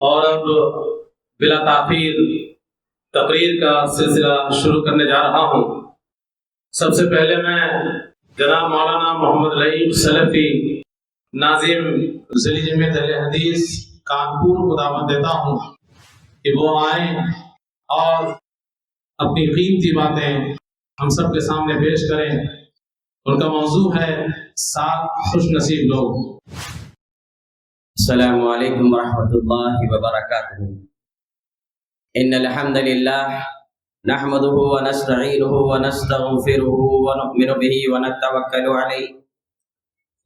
اور اب بلا تاخیر تقریر کا سلسلہ شروع کرنے جا رہا ہوں۔ سب سے پہلے میں جناب مولانا محمد رئیف سلفی ناظم ضلع جمعیت اہل حدیث کانپور کو دعوت دیتا ہوں کہ وہ آئیں اور اپنی قیمتی باتیں ہم سب کے سامنے پیش کریں۔ ان کا موضوع ہے 7 خوش نصیب لوگ۔ السلام علیکم ورحمۃ اللہ وبرکاتہ۔ ان الحمد للہ نحمده ونستعینه ونستغفره ونؤمن به ونتوکل علیہ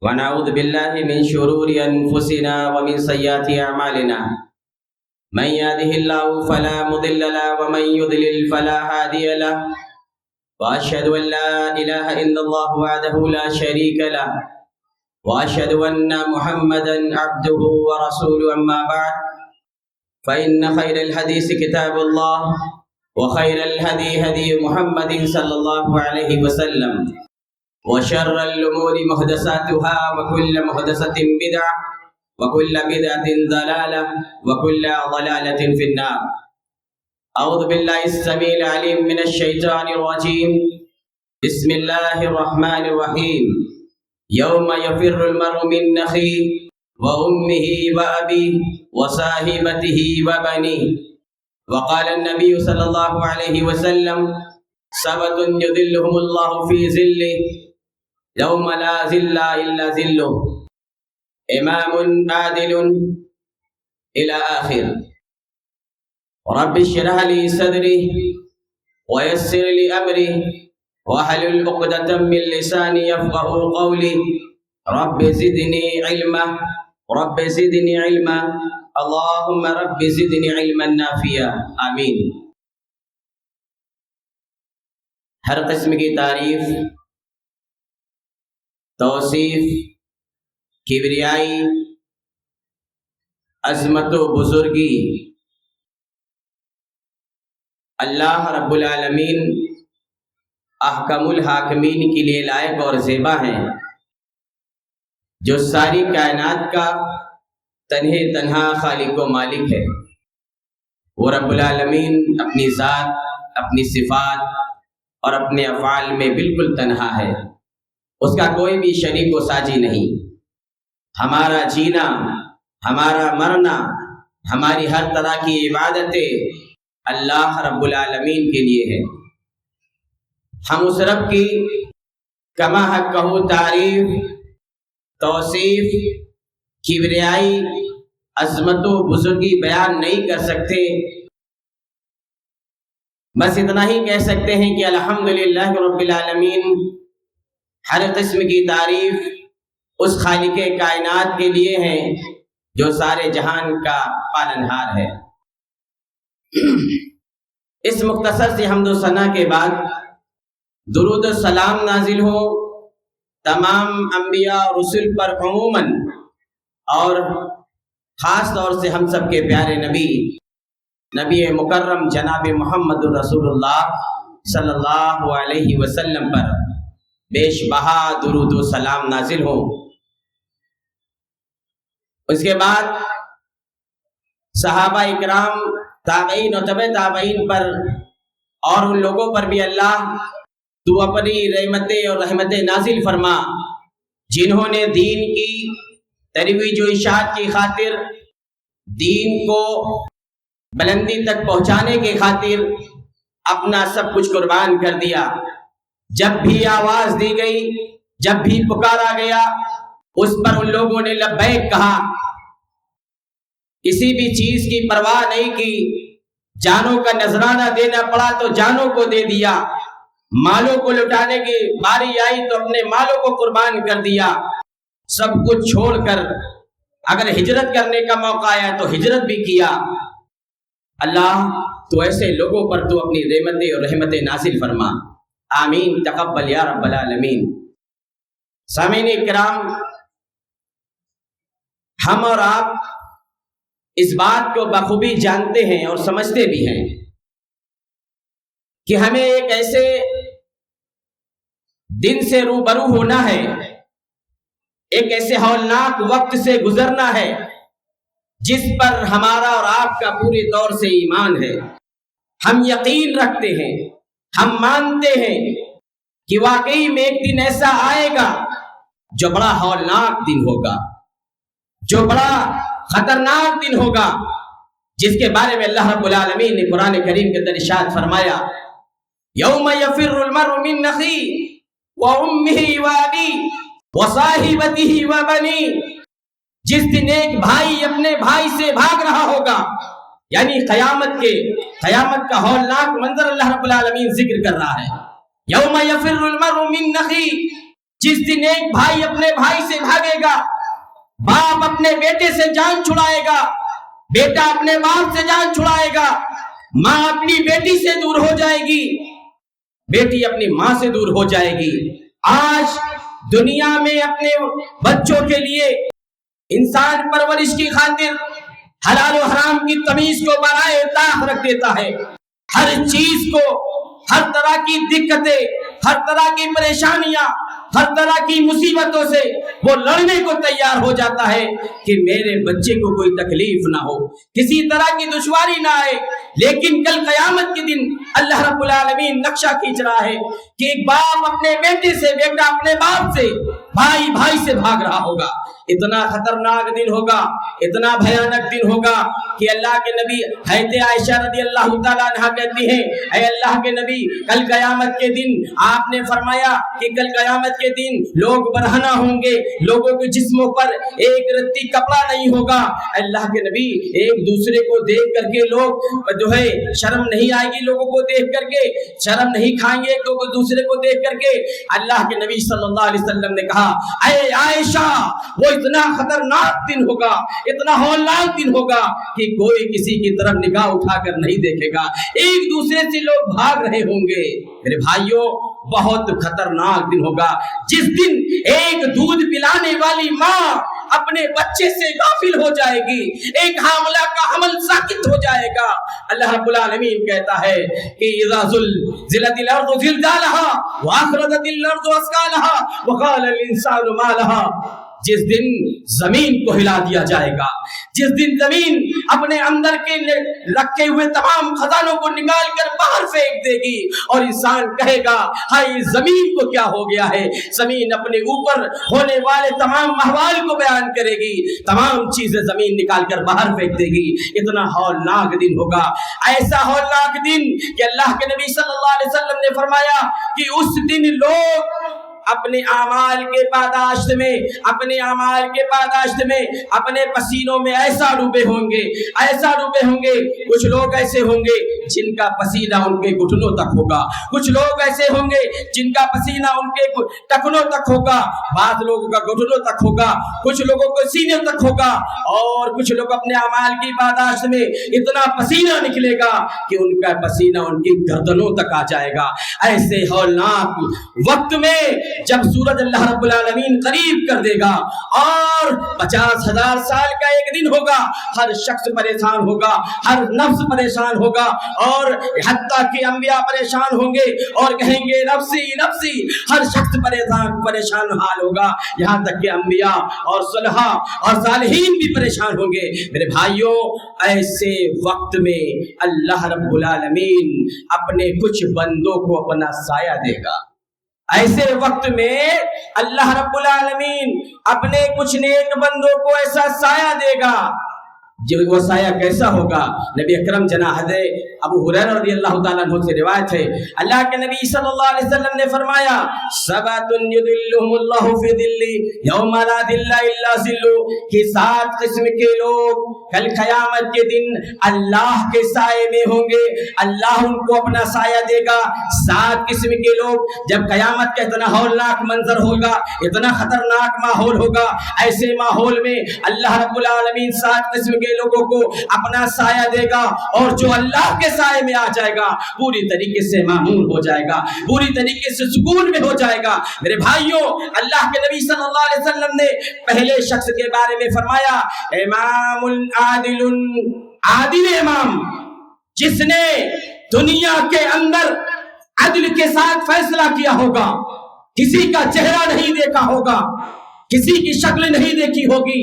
ونعوذ باللہ من شرور انفسنا ومن سیئات اعمالنا من يهده الله فلا مضل له ومن يضلل فلا هادي له واشهد ان لا اله الا الله وحده لا شريك له واشهد ان محمدا عبده ورسوله اما بعد فان خير الحديث كتاب الله وخير الهدي هدي محمد صلى الله عليه وسلم وشر الامور محدثاتها وكل محدثة بدعة وكل بدعة ضلالة وكل ضلالة في النار۔ اعوذ بالله السميع العليم من الشيطان الرجيم، بسم الله الرحمن الرحيم۔ یوم یفر المرء من اخیہ وامہ وابیہ وصاحبتہ وبنیہ۔ وقال النبی صلی اللہ علیہ وسلم سبعۃ یظلهم اللہ فی ظلہ یوم لا ظل الا ظلہ، امام عادل الی آخر۔ رب اشرح لی صدری ویسر لی امری واحلل عقدۃ من لسانی یفقهوا قولی۔ رب زدنی علما رب زدنی علما اللہم رب زدنی علما نافعا، آمین۔ ہر قسم کی تعریف، توصیف، کبریائی، عظمت و بزرگی اللہ رب العالمین احکم الحاکمین کے لیے لائق اور زیبا ہیں، جو ساری کائنات کا تنہا خالق و مالک ہے۔ وہ رب العالمین اپنی ذات، اپنی صفات اور اپنے افعال میں بالکل تنہا ہے، اس کا کوئی بھی شریک و ساجی نہیں۔ ہمارا جینا، ہمارا مرنا، ہماری ہر طرح کی عبادتیں اللہ رب العالمین کے لیے ہے۔ ہم اس رب کی کما حقہ تعریف، توصیف، کبریائی، عظمت و بزرگی بیان نہیں کر سکتے، بس اتنا ہی کہہ سکتے ہیں کہ الحمدللہ رب العالمین۔ ہر قسم کی تعریف اس خالق کائنات کے لیے ہے جو سارے جہان کا پالنہار ہے۔ اس مختصر سی حمد و ثنا کے بعد درود و سلام نازل ہو تمام انبیاء اور رسل پر عموماً، اور خاص طور سے ہم سب کے پیارے نبی مکرم جناب محمد رسول اللہ صلی اللہ علیہ وسلم پر بیش بہا درود و سلام نازل ہو۔ اس کے بعد صحابہ اکرام، تابعین و تبع تابعین پر اور ان لوگوں پر بھی اللہ تو اپنی رحمتیں اور رحمتیں نازل فرما جنہوں نے دین کی ترویج و اشاعت کی خاطر، دین کو بلندی تک پہنچانے کی خاطر اپنا سب کچھ قربان کر دیا۔ جب بھی آواز دی گئی، جب بھی پکارا گیا، اس پر ان لوگوں نے لبیک کہا، کسی بھی چیز کی پرواہ نہیں کی۔ جانوں کا نذرانہ دینا پڑا تو جانوں کو دے دیا، مالوں کو لٹانے کی باری آئی تو اپنے مالوں کو قربان کر دیا۔ سب کچھ چھوڑ کر اگر ہجرت کرنے کا موقع آیا تو ہجرت بھی کیا۔ اللہ تو ایسے لوگوں پر تو اپنی رحمتیں اور رحمتیں نازل فرما، آمین، تقبل یا رب العالمین۔ سامعین کرام، ہم اور آپ اس بات کو بخوبی جانتے ہیں اور سمجھتے بھی ہیں کہ ہمیں ایک ایسے دن سے روبرو ہونا ہے، ایک ایسے ہولناک وقت سے گزرنا ہے جس پر ہمارا اور آپ کا پورے طور سے ایمان ہے، ہم یقین رکھتے ہیں، ہم مانتے ہیں کہ واقعی میں ایک دن ایسا آئے گا جو بڑا ہولناک دن ہوگا، جو بڑا خطرناک دن ہوگا، جس کے بارے میں اللہ رب العالمین نے قرآن کریم کے اندر ارشاد فرمایا، یوم یفر المرء من اخیہ وامہ وابیہ وصاحبتہ وبنیہ، جس دن ایک بھائی اپنے بھائی سے بھاگ رہا ہوگا، یعنی قیامت کا ہولناک منظر اللہ رب العالمین ذکر کر رہا ہے۔ یوم یفر المرء من اخیہ، جس دن ایک بھائی اپنے بھائی سے بھاگے گا، باپ اپنے بیٹے سے جان چھڑائے گا، بیٹا اپنے باپ سے جان چھڑائے گا، ماں اپنی بیٹی سے دور ہو جائے گی، بیٹی اپنی ماں سے دور ہو جائے گی۔ آج دنیا میں اپنے بچوں کے لیے انسان پرورش کی خاطر حلال و حرام کی تمیز کو برائے طاق رکھ دیتا ہے، ہر چیز کو، ہر طرح کی دقتیں، ہر طرح کی پریشانیاں، ہر طرح کی مصیبتوں سے وہ لڑنے کو تیار ہو جاتا ہے کہ میرے بچے کو کوئی تکلیف نہ ہو، کسی طرح کی دشواری نہ آئے۔ لیکن کل قیامت کے دن اللہ رب العالمین نقشہ کھینچ رہا ہے کہ ایک باپ اپنے بیٹے سے، بیٹا اپنے باپ سے، بھائی بھائی سے بھاگ رہا ہوگا۔ اتنا خطرناک دن ہوگا، اتنا بھیانک دن ہوگا کہ اللہ کے نبی حضرت عائشہ رضی اللہ تعالیٰ عنہا کہتی ہیں، اے اللہ کے نبی، کل قیامت کے دن آپ نے فرمایا کہ کل قیامت کے دن لوگ برہنہ ہوں گے، لوگوں کے جسموں پر ایک رتی کپڑا نہیں ہوگا۔ اللہ کے نبی، ایک دوسرے کو دیکھ کر کے لوگ جو ہے شرم نہیں آئے گی، لوگوں کو دیکھ کر کے شرم نہیں کھائیں گے ایک دوسرے کو دیکھ کر کے؟ اللہ کے نبی صلی اللہ علیہ وسلم نے کہا، اے عائشہ، وہ اتنا خطرناک دن ہوگا، اتنا ہولناک دن ہوگا کہ کوئی کسی کی طرف نگاہ اٹھا کر نہیں دیکھے گا، ایک دوسرے سے لوگ بھاگ رہے ہوں گے۔ میرے بھائیوں، بہت خطرناک دن ہوگا جس دن ایک دودھ پلانے والی ماں اپنے بچے سے غافل ہو جائے گی، ایک حاملہ کا حمل ساکت ہو جائے گا۔ اللہ رب العالمین کہتا ہے کہ اذا زلزلت الارض زلزالها واخرجت الارض اثقالها وقال الانسان ما لها، جس دن زمین کو ہلا دیا جائے گا، جس دن زمین اپنے اندر کے رکھے ہوئے تمام خزانوں کو نکال کر باہر پھینک دے گی اور انسان کہے گا، ہائے زمین کو کیا ہو گیا ہے؟ زمین اپنے اوپر ہونے والے تمام احوال کو بیان کرے گی، تمام چیزیں زمین نکال کر باہر پھینک دے گی۔ اتنا ہولناک دن ہوگا، ایسا ہولناک دن کہ اللہ کے نبی صلی اللہ علیہ وسلم نے فرمایا کہ اس دن لوگ اپنے اعمال کے پاداشت میں، اپنے پسینوں میں ایسا ڈوبے ہوں گے۔ کچھ لوگ ایسے ہوں گے جن کا پسینہ ان کے گھٹنوں تک ہوگا، کچھ لوگ ایسے ہوں گے جن کا پسینہ ان کے ٹکنوں تک ہوگا، بعض لوگوں کا گھٹنوں تک ہوگا، کچھ لوگوں کو سینے تک ہوگا، اور کچھ لوگ اپنے اعمال کی پاداشت میں اتنا پسینہ نکلے گا کہ ان کا پسینہ ان کی گردنوں تک آ جائے گا۔ ایسے ہولناک وقت میں جب سورج اللہ رب العالمین قریب کر دے گا اور 50,000 سال کا ایک دن ہوگا، ہر شخص پریشان ہوگا، ہر نفس پریشان ہوگا، اور حتیٰ کہ انبیاء پریشان ہوں گے اور کہیں گے نفسی نفسی، ہر شخص پریشان حال ہوگا، یہاں تک کہ انبیاء اور صلحاء اور صالحین بھی پریشان ہوں گے۔ میرے بھائیوں، ایسے وقت میں اللہ رب العالمین اپنے کچھ بندوں کو اپنا سایہ دے گا۔ ایسے وقت میں اللہ رب العالمین اپنے کچھ نیک بندوں کو ایسا سایہ دے گا۔ جب وہ سایہ کیسا ہوگا؟ نبی اکرم جناب حضرت ابو ہریرہ رضی اللہ تعالیٰ عنہ سے روایت ہے، اللہ کے نبی صلی اللہ علیہ وسلم نے فرمایا، سبعۃ یظلهم اللہ فی ظلہ یوم لا ظل الا ظلہ، کہ 7 قسم کے لوگ کل قیامت کے دن اللہ کے سائے میں ہوں گے، اللہ ان کو اپنا سایہ دے گا۔ 7 قسم کے لوگ، جب قیامت کا اتنا ہولناک منظر ہوگا، اتنا خطرناک ماحول ہوگا، ایسے ماحول میں اللہ رب العالمین 7 قسم کے لوگوں کو اپنا سایہ دے گا، اور جو اللہ کے سائے میں آ جائے گا پوری طریقے سے معمول ہو جائے گا، پوری طریقے سے سکون میں ہو جائے گا۔ میرے بھائیوں، اللہ کے نبی صلی اللہ علیہ وسلم نے پہلے شخص کے بارے میں فرمایا، امام عادل، عادل امام، جس نے دنیا کے اندر عدل کے ساتھ فیصلہ کیا ہوگا، کسی کا چہرہ نہیں دیکھا ہوگا، کسی کی شکل نہیں دیکھی ہوگی،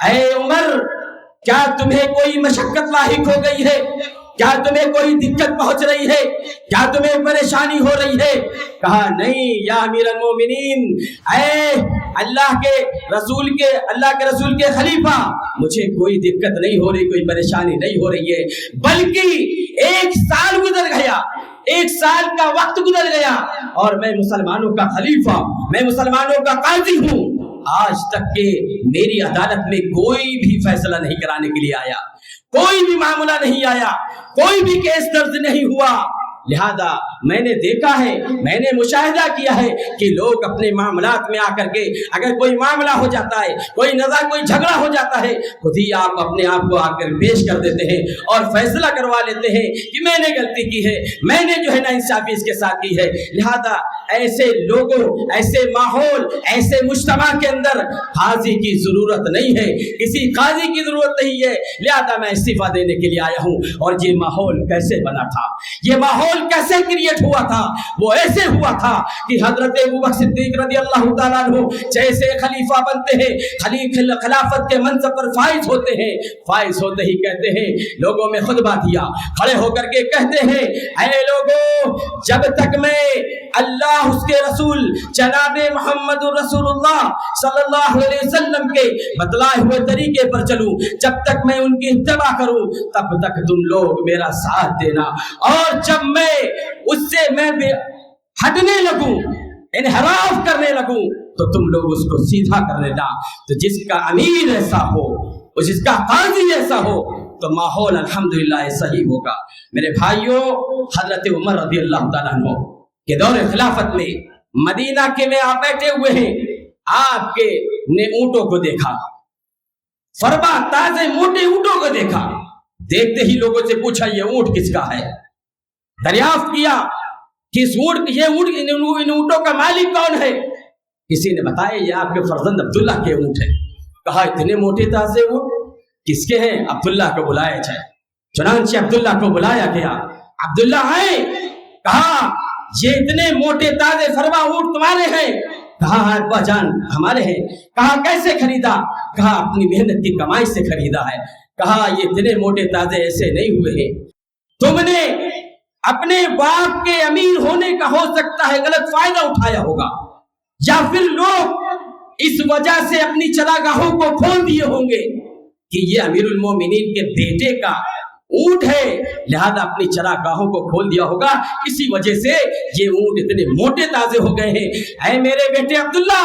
اے عمر کیا تمہیں کوئی مشقت لاحق ہو گئی ہے؟ کیا تمہیں کوئی دقت پہنچ رہی ہے؟ کیا تمہیں پریشانی ہو رہی ہے؟ کہا نہیں یا امیر المومنین، اے اللہ کے رسول کے خلیفہ، مجھے کوئی دقت نہیں ہو رہی، کوئی پریشانی نہیں ہو رہی ہے، بلکہ 1 سال گزر گیا، 1 سال کا وقت گزر گیا اور میں مسلمانوں کا خلیفہ، میں مسلمانوں کا قاضی ہوں، آج تک کہ میری عدالت میں کوئی بھی فیصلہ نہیں کرانے کے لیے آیا، کوئی بھی معاملہ نہیں آیا، کوئی بھی کیس درج نہیں ہوا۔ لہذا میں نے دیکھا ہے، میں نے مشاہدہ کیا ہے کہ لوگ اپنے معاملات میں آ کر کے اگر کوئی معاملہ ہو جاتا ہے، کوئی جھگڑا ہو جاتا ہے، خود ہی آپ اپنے آپ کو آ کر پیش کر دیتے ہیں اور فیصلہ کروا لیتے ہیں کہ میں نے غلطی کی ہے، میں نے جو ہے نا انصافی اس کے ساتھ کی ہے۔ لہذا ایسے لوگوں، ایسے ماحول، ایسے مجتمع کے اندر قاضی کی ضرورت نہیں ہے، کسی قاضی کی ضرورت نہیں ہے۔ لہذا میں استعفیٰ دینے کے لیے آیا ہوں۔ اور یہ ماحول کیسے بنا تھا، یہ ماحول کیسے کریٹ ہوا تھا؟ وہ ایسے ہوا تھا کہ حضرت ابوبکر صدیق رضی اللہ تعالیٰ عنہ جیسے خلیفہ بنتے ہیں، خلافت کے منصب پر فائز ہوتے ہیں، فائز ہوتے ہی کہتے ہیں، لوگوں میں خطبہ دیا، کھڑے ہو کر کے کہتے ہیں، اے لوگوں، جب تک میں اللہ، اس کے رسول جناب محمد رسول اللہ صلی اللہ علیہ وسلم کے بتلائے ہوئے طریقے پر چلوں، جب تک میں ان کی اتباع کروں، تب تک تم لوگ میرا ساتھ دینا، اور جب میں اس سے میں ہٹنے لگوں، انحراف کرنے لگوں، تو تم لوگ اس کو سیدھا کر لینا۔ تو جس کا امیر ایسا ہو اور جس کا قاضی ایسا ہو تو ماحول الحمدللہ صحیح ہوگا۔ میرے بھائیوں، حضرت عمر رضی اللہ تعالیٰ عنہ کے دور خلافت میں مدینہ کے میں آپ بیٹھے ہوئے ہیں، آپ کے نے اونٹوں کو دیکھا، فربا تازے موٹے اونٹوں کو دیکھا، دیکھتے ہی لوگوں سے پوچھا یہ اونٹ کس کا ہے؟ دریافت کیا کہ ان اونٹوں کا مالک کون ہے؟ کسی نے بتایا یہ آپ کے فرزند عبداللہ کے اونٹ ہیں۔ کہا اتنے موٹے تازے اونٹ کس کے ہیں؟ عبداللہ کو بلایا جائے۔ چنانچہ عبداللہ کو بلایا گیا، عبداللہ آئے، کہا یہ اتنے موٹے تازے فرما اونٹ تمہارے ہیں؟ کہا ابا جان ہمارے ہیں۔ کہا کیسے خریدا؟ کہا اپنی محنت کی کمائی سے خریدا ہے۔ کہا یہ اتنے موٹے تازے ایسے نہیں ہوئے ہیں، تم نے اپنے باپ کے امیر ہونے کا ہو سکتا ہے غلط فائدہ اٹھایا ہوگا، یا پھر لوگ اس وجہ سے اپنی چراگاہوں کو کھول دیے ہوں گے کہ یہ امیر المومنین کے بیٹے کا اونٹ ہے، لہذا اپنی چراگاہوں کو کھول دیا ہوگا، اسی وجہ سے یہ اونٹ اتنے موٹے تازے ہو گئے ہیں۔ اے میرے بیٹے عبداللہ،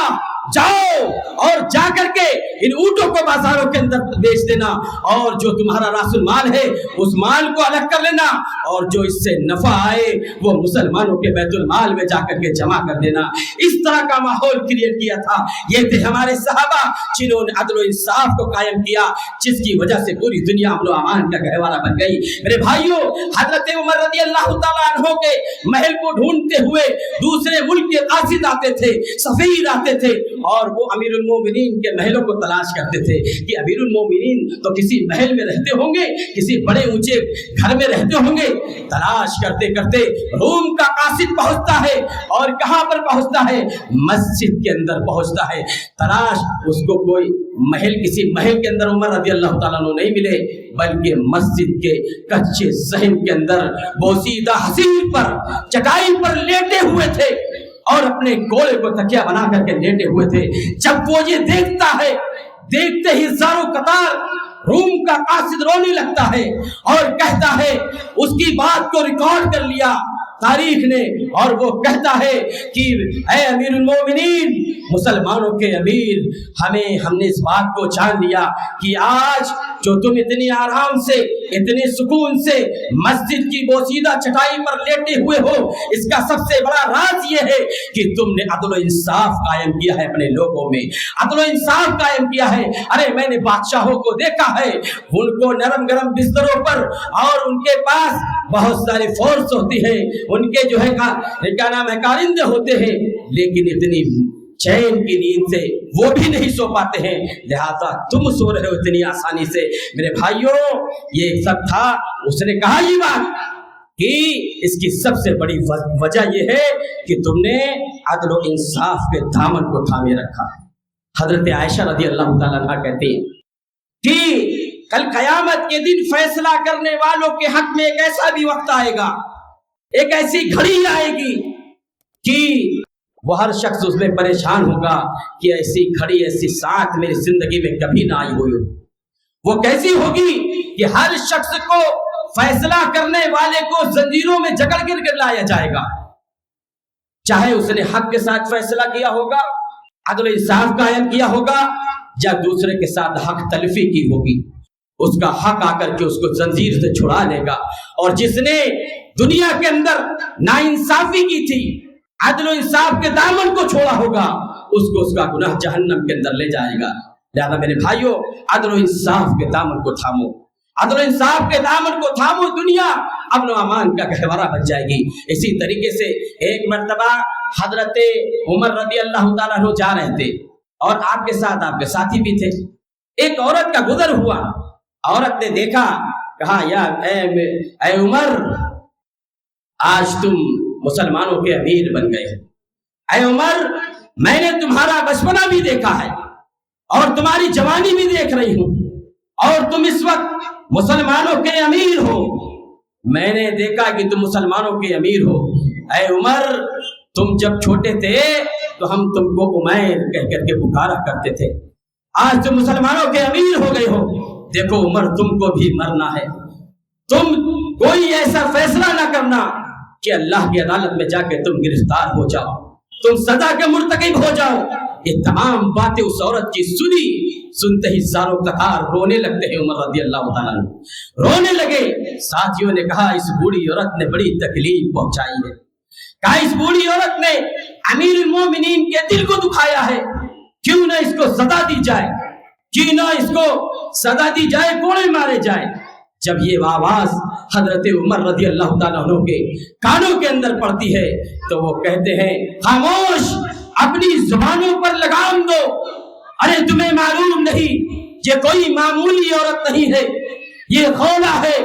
جاؤ اور جا کر کے ان اونٹوں کو بازاروں کے اندر بیچ دینا، اور جو تمہارا راس المال ہے اس مال کو الگ کر لینا، اور جو اس سے نفع آئے وہ مسلمانوں کے بیت المال میں جا کر کے جمع کر دینا۔ اس طرح کا ماحول کریٹ کیا تھا۔ یہ تھے ہمارے صحابہ جنہوں نے عدل و انصاف کو قائم کیا، جس کی وجہ سے پوری دنیا امن و امان کا گہوارہ بن گئی۔ میرے بھائیوں، حضرت عمر رضی اللہ تعالیٰ عنہ کے محل کو ڈھونڈتے ہوئے دوسرے ملک کے قاصد آتے تھے، سفیر آتے تھے، اور وہ امیر المومنین کے محلوں کو تلاش کرتے تھے کہ امیر المومنین تو کسی محل میں رہتے ہوں گے، کسی بڑے اونچے گھر میں رہتے ہوں گے۔ تلاش کرتے کرتے روم کا قاصد پہنچتا ہے، اور کہاں پر پہنچتا ہے؟ مسجد کے اندر پہنچتا ہے۔ تلاش اس کو کوئی محل، کسی محل کے اندر عمر رضی اللہ تعالیٰ عنہ نہیں ملے، بلکہ مسجد کے کچے صحن کے اندر بوسیدہ حصیر پر، چٹائی پر لیٹے ہوئے تھے، اور اپنے گولے کو تکیہ بنا کر کے لیٹے ہوئے تھے۔ جب وہ یہ دیکھتا ہے، دیکھتے ہی زاروں قطار روم کا قاصد رونے لگتا ہے اور کہتا ہے، اس کی بات کو ریکارڈ کر لیا تاریخ نے، اور وہ کہتا ہے کہ اے امیر المومنین، مسلمانوں کے امیر، ہم نے اس بات کو جان لیا کہ آج جو تم اتنی آرام سے، اتنے سکون سے مسجد کی بوسیدہ چٹائی پر لیٹے ہوئے ہو، اس کا سب سے بڑا راز یہ ہے کہ تم نے عدل و انصاف قائم کیا ہے اپنے لوگوں میں، عدل و انصاف قائم کیا ہے۔ ارے میں نے بادشاہوں کو دیکھا ہے، ان کو نرم گرم بستروں پر، اور ان کے پاس بہت ساری فورس ہوتی ہے، ان کے جو ہے کیا نام ہے کارندے ہوتے ہیں، لیکن اتنی چین کی نیند سے وہ بھی نہیں سو پاتے ہیں، لہذا تم سو رہے ہو اتنی آسانی سے۔ میرے بھائیوں، یہ سب تھا۔ اس نے کہا یہ بات کہ اس کی سب سے بڑی وجہ یہ ہے کہ تم نے عدل و انصاف کے دامن کو تھامے رکھا ہے۔ حضرت عائشہ رضی اللہ تعالیٰ عنہ کہتے ہیں کل قیامت کے دن فیصلہ کرنے والوں کے حق میں ایک ایسا بھی وقت آئے گا، ایک ایسی گھڑی آئے گی کہ وہ ہر شخص اس میں پریشان ہوگا کہ ایسی گھڑی، ایسی ساتھ میری زندگی میں کبھی نہ آئی ہوئی ہو۔ وہ کیسی ہوگی کہ ہر شخص کو فیصلہ کرنے والے کو زنجیروں میں جکڑ کر لایا جائے گا، چاہے اس نے حق کے ساتھ فیصلہ کیا ہوگا، عدل و انصاف قائم کیا ہوگا، یا دوسرے کے ساتھ حق تلفی کی ہوگی، اس کا حق آ کر کے اس کو زنجیر سے چھڑا لے گا۔ اور جس نے دنیا کے اندر ناانصافی کی تھی، عدل و انصاف کے دامن کو چھوڑا ہوگا، اس کو اس کا گناہ جہنم کے اندر لے جائے گا۔ لہذا میرے بھائیوں، عدل و انصاف کے دامن کو تھامو، عدل و انصاف کے دامن کو تھامو، دنیا امن و امان کا گہوارہ بن جائے گی۔ اسی طریقے سے ایک مرتبہ حضرت عمر رضی اللہ تعالیٰ عنہ جا رہے تھے اور آپ کے ساتھ آپ کے ساتھی بھی تھے۔ ایک عورت کا گزر ہوا، عورت نے دیکھا، کہا یا اے عمر، آج تم مسلمانوں کے امیر بن گئے ہو۔ اے عمر، میں نے تمہارا بچپنا بھی دیکھا ہے اور تمہاری جوانی بھی دیکھ رہی ہوں، اور تم اس وقت مسلمانوں کے امیر ہو۔ میں نے دیکھا کہ تم مسلمانوں کے امیر ہو۔ اے عمر، تم جب چھوٹے تھے تو ہم تم کو عمیر کہہ کر کے پکارا کرتے تھے، آج تم مسلمانوں کے امیر ہو گئے ہو۔ دیکھو عمر، تم کو بھی مرنا ہے، تم کوئی ایسا فیصلہ نہ کرنا کہ اللہ کی عدالت میں جا کے تم گرفتار ہو جاؤ، تم سزا کے مرتکب ہو جاؤ۔ یہ تمام باتیں اس عورت کی سنی، سنتے ہی زاروں قطار رونے لگتے ہیں عمر رضی اللہ تعالیٰ عنہ، رونے لگے۔ ساتھیوں نے کہا اس بوڑھی عورت نے بڑی تکلیف پہنچائی ہے، کہا اس بوڑھی عورت نے امیر المومنین کے دل کو دکھایا ہے، کیوں نہ اس کو سزا دی جائے، کیوں نہ اس کو سزا دی جائے، کوڑے مارے جائے۔ جب یہ آواز حضرت عمر رضی اللہ تعالیٰ عنہ کے کانوں کے اندر پڑتی ہے تو وہ کہتے ہیں خاموش، اپنی زبانوں پر لگام دو۔ ارے تمہیں معلوم نہیں یہ کوئی معمولی عورت نہیں ہے، یہ خولا ہے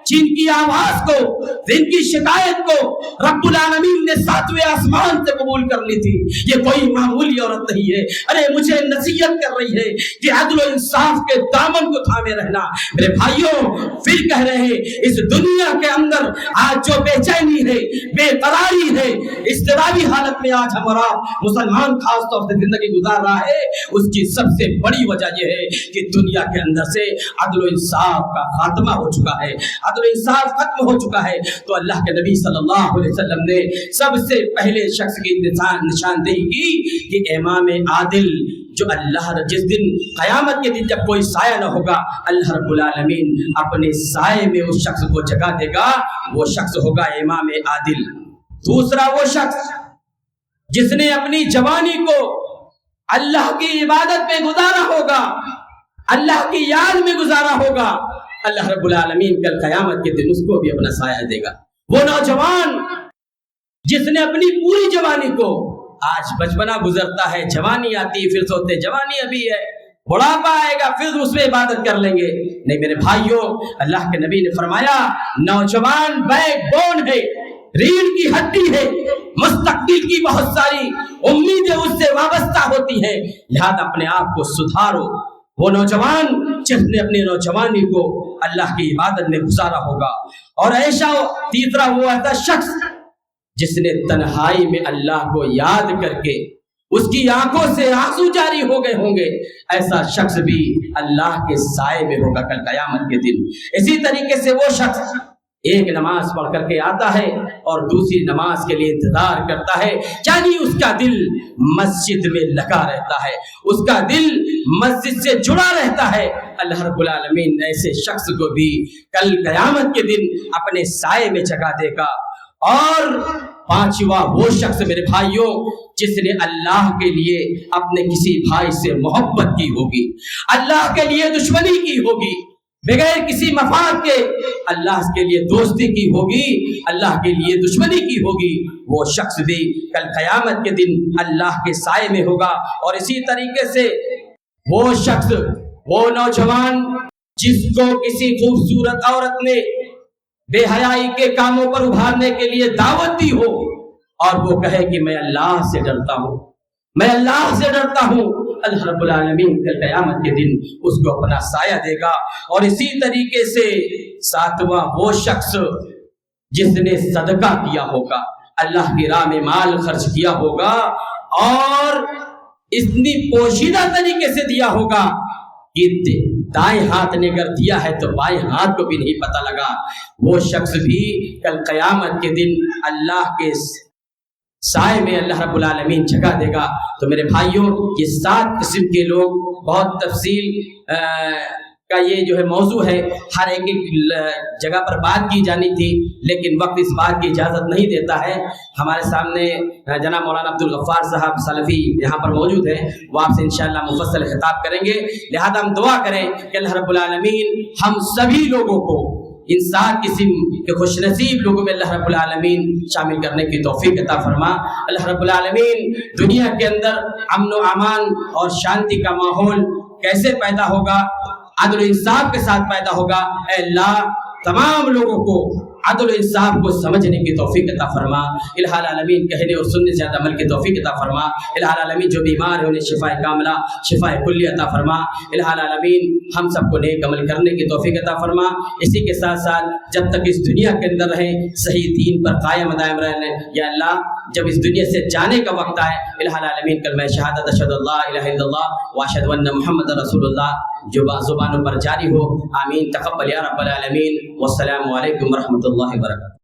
جن کی آواز کو، جن کی شکایت کو رب العالمین نے ساتویں آسمان سے قبول کر لی تھی۔ یہ کوئی معمولی عورت نہیں ہے۔ ارے مجھے نصیحت کر رہی ہے کہ عدل و انصاف کے دامن کو تھامے رہنا۔ میرے بھائیوں، پھر کہہ رہے ہیں اس دنیا کے اندر آج جو بے چینی ہے، بے قراری ہے، اضطرابی حالت میں آج ہمارا مسلمان خاص طور سے زندگی گزار رہا ہے، اس کی سب سے بڑی وجہ یہ ہے کہ دنیا کے اندر سے عدل و انصاف کا خاتمہ ہو چکا ہے، عدل و انصاف ختم ہو چکا ہے۔ تو اللہ کے نبی صلی اللہ علیہ وسلم نے سب سے پہلے شخص کی نشاندہی کی کہ امام عادل، جو اللہ جس دن قیامت کے دن جب کوئی سایہ نہ ہوگا، اللہ رب العالمین اپنے سائے میں اس شخص کو جگہ دے گا، وہ شخص ہوگا امام عادل۔ دوسرا وہ شخص جس نے اپنی جوانی کو اللہ کی عبادت میں گزارا ہوگا، اللہ کی یاد میں گزارا ہوگا، اللہ رب العالمین کل قیامت کے دن اس کو بھی اپنا سایہ دے گا۔ وہ نوجوان جس نے اپنی پوری جوانی کو، آج بچپنا گزرتا ہے، جوانی آتی، پھر سوچتے جوانی ابھی ہے، بڑھاپا آئے گا پھر اس میں عبادت کر لیں گے۔ نہیں میرے بھائیوں، اللہ کے نبی نے فرمایا نوجوان بیک بون ہے، ریڑھ کی ہڈی ہے، مستقبل کی بہت ساری امیدیں اس سے وابستہ ہوتی ہیں، لہذا اپنے آپ کو سدھارو۔ وہ نوجوان جس نے اپنی نوجوانی کو اللہ کی عبادت میں گزارا ہوگا۔ اور ایسا تیسرا وہ ایسا شخص جس نے تنہائی میں اللہ کو یاد کر کے اس کی آنکھوں سے آنسو جاری ہو گئے ہوں گے، ایسا شخص بھی اللہ کے سائے میں ہوگا کل قیامت کے دن۔ اسی طریقے سے وہ شخص ایک نماز پڑھ کر کے آتا ہے اور دوسری نماز کے لیے انتظار کرتا ہے، یعنی اس کا دل مسجد میں لگا رہتا ہے، اس کا دل مسجد سے جڑا رہتا ہے۔ اللہ رب العالمین ایسے شخص کو بھی کل قیامت کے دن اپنے سائے میں جگہ دے گا۔ اور پانچواں وہ شخص میرے بھائیوں جس نے اللہ کے لیے اپنے کسی بھائی سے محبت کی ہوگی، اللہ کے لیے دشمنی کی ہوگی، بغیر کسی مفاد کے اللہ کے لیے دوستی کی ہوگی، اللہ کے لیے دشمنی کی ہوگی، وہ شخص بھی کل قیامت کے دن اللہ کے سائے میں ہوگا۔ اور اسی طریقے سے وہ شخص، وہ نوجوان جس کو کسی خوبصورت عورت نے بے حیائی کے کاموں پر ابھارنے کے لیے دعوت دی ہو اور وہ کہے کہ میں اللہ سے ڈرتا ہوں، میں اللہ سے ڈرتا ہوں، اللہ رب العالمین کل قیامت کے دن اس کو اپنا سایہ دے گا. اور اسی طریقے سے ساتواں وہ شخص جس نے صدقہ کیا ہوگا، اللہ کی راہ میں مال خرچ کیا ہوگا اور اتنی پوشیدہ طریقے سے دیا ہوگا کہ دائیں ہاتھ نے اگر دیا ہے تو بائیں ہاتھ کو بھی نہیں پتہ لگا، وہ شخص بھی کل قیامت کے دن اللہ کے سائے میں اللہ رب العالمین جگہ دے گا. تو میرے بھائیوں، یہ 7 قسم کے لوگ، بہت تفصیل کا یہ جو ہے موضوع ہے، ہر ایک جگہ پر بات کی جانی تھی، لیکن وقت اس بات کی اجازت نہیں دیتا ہے. ہمارے سامنے جناب مولانا عبدالغفار صاحب سلفی یہاں پر موجود ہیں، وہ آپ سے انشاءاللہ مفصل خطاب کریں گے. لہذا ہم دعا کریں کہ اللہ رب العالمین ہم سبھی لوگوں کو ان 7 قسم کے خوش نصیب لوگوں میں اللہ رب العالمین شامل کرنے کی توفیق عطا فرما. اللہ رب العالمین دنیا کے اندر امن و امان اور شانتی کا ماحول کیسے پیدا ہوگا؟ عدل و انصاف کے ساتھ پیدا ہوگا. اے اللہ تمام لوگوں کو عدل و انصاف کو سمجھنے کی توفیق عطا فرما. الہ العالمین کہنے اور سننے سے زیادہ عمل کی توفیق عطا فرما. الہ العالمین جو بیمار ہے انہیں شفاء کاملہ، شفاء کلی عطا فرما. الہ العالمین ہم سب کو نیک عمل کرنے کی توفیق عطا فرما. اسی کے ساتھ ساتھ جب تک اس دنیا کے اندر رہیں صحیح دین پر قائم دائم رہنے. یا اللہ جب اس دنیا سے جانے کا وقت آئے، الہ العالمین کلمہ شہادت اشہد اللہ الہ الا اللہ واشہد ان محمد رسول اللہ جو زبانوں پر جاری ہو. آمین. تقبل یا رب العالمین. والسلام علیکم ورحمۃ اللہ وبرکاتہ.